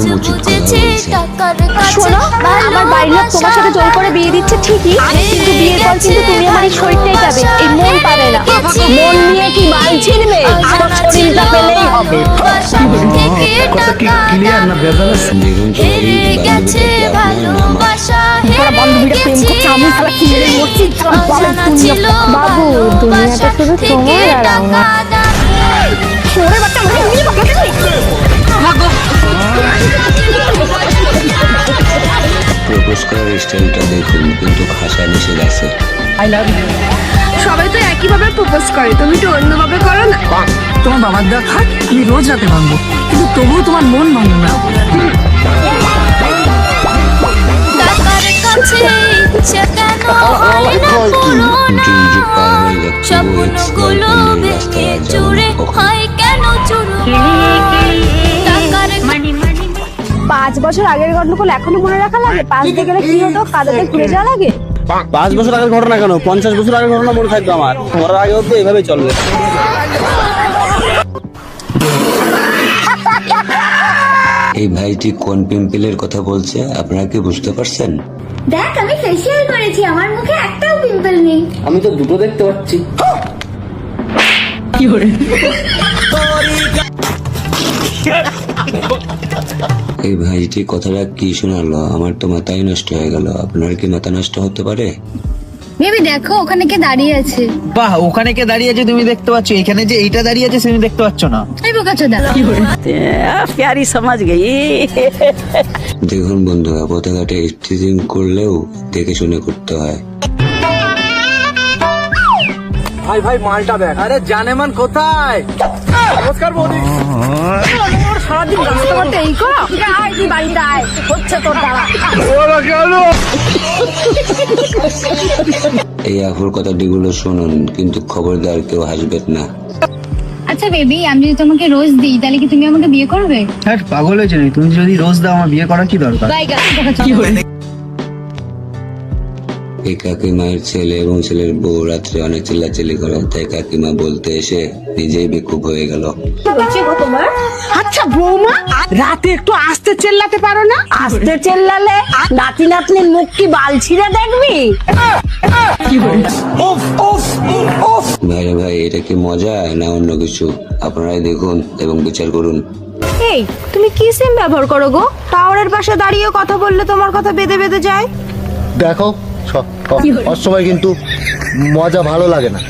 একদম উচিত কথা বলছে। শোনো, আমার বাড়ির লোক তোমার সাথে জোর করে বিয়ে দিচ্ছে ঠিকই, কিন্তু বিয়ের পর কিন্তু তুমি আমার এই শরীরটাই পাবে, এই মন পাবে না। মন নিয়ে কি মাল ছিড়বে? আমার শরীরটা পেলেই হবে। কথা কি ক্লিয়ার না বেদানা? দেখুন তো এই বান্ধবীটা কি আপনার না আমার? তোরা বান্ধবীরা প্রেম করছে, আমি শালা কি মেরে মরছি। বাবু, দুনিয়াটা শুধু তোমার আর আমার। ওরে বাচ্চা, আমাকে নিয়ে পাঠাতে তুই। প্রপোজ করার স্টাইলটা দেখুন, কিন্তু ভাষা নিষেধ আছে। I love you. সবাই তো একই ভাবে প্রপোজ করে, তুমি একটু অন্যভাবে করো না। তোমার বাবার দেওয়া খাট আমি রোজ রাতে ভাঙবো, কিন্তু তবুও তোমার মন ভাঙবে না। যুগ পার হয়ে যাচ্ছে, স্বপ্নগুলো ভেঙে চুরে হয় কেন চুরো 5 বছর আগের গন্ডগোল এখনো মনে রাখা লাগে? পাশ দিয়ে গেলে কি হতো, কাদাতে ঘুরে যাওয়া লাগে? 5 বছর আগের ঘটনা কেন, 50 বছর আগের ঘটনা মনে থাকবে আমার। মরার আগেও তো এইভাবে চলবে। এই ভাইটি কোন পিম্পলের কথা বলছে আপনারা কি বুঝতে পারছেন? দেখ, আমি ফেসিয়াল করেছি, আমার মুখে একটাও পিম্পল নেই। আমি তো দুটো দেখতে পাচ্ছি। এই ভাইটি কথাটা কি শোনালো, আমার তো মাথায় নষ্ট হয়ে গেল। আপনার কি মাথা নষ্ট হতে পারে? বেবি দেখো, ওখানে কে দাঁড়িয়ে আছে। বাহ, ওখানে কে দাঁড়িয়ে আছে তুমি দেখতে পাচ্ছ, এখানে যে এইটা দাঁড়িয়ে আছে তুমি দেখতে পাচ্ছ না। এই বোকাচোদা। প্যারি সমাজ গই। দেখুন বন্ধুরা, পতাকাটা স্টিচিং করলেও দেখে শুনে করতে হয়। ভাই ভাই মালটা দেখ। আরে জানেমান কোথায়? নমস্কার বৌদি। সারাদিন রাস্তা করতে এই করো। আয় তুই বাড়িতে আয়, হচ্ছে তোর দ্বারা। এই আফুর কথাটিগুলো শুনুন, কিন্তু খবরদার কেউ হাসবেন না। আচ্ছা বেবি, আমি যদি তোমাকে রোজ দিই তাহলে কি তুমি আমাকে বিয়ে করবে? হ্যাঁ, পাগল হয়েছে নাকি? তুমি যদি রোজ দাও আমার বিয়ে করার কি দরকার? এই কাকিমায়ের ছেলে এবং ছেলের বউ রাত্রে অনেক চিল্লাচিল্লি করে, তাই কাকিমা বলতে এসে নিজেই বেকুব হয়ে গেল। আচ্ছা বৌমা, রাতে একটু আস্তে চেল্লাতে পারো না? আস্তে চেল্লালে নাতি নাতনির মুখ কি বাল ছিঁড়ে দেখবি? ভাই ভাই, এটা কি মজা না অন্য কিছু? আপনারাই দেখুন এবং বিচার করুন। এই, তুমি কি সিম ব্যবহার করো গো? টাওয়ারের পাশে দাঁড়িয়ে কথা বললে তোমার কথা বেঁধে বেঁধে যায়। দেখো, সব সময় কিন্তু মজা ভালো লাগে না।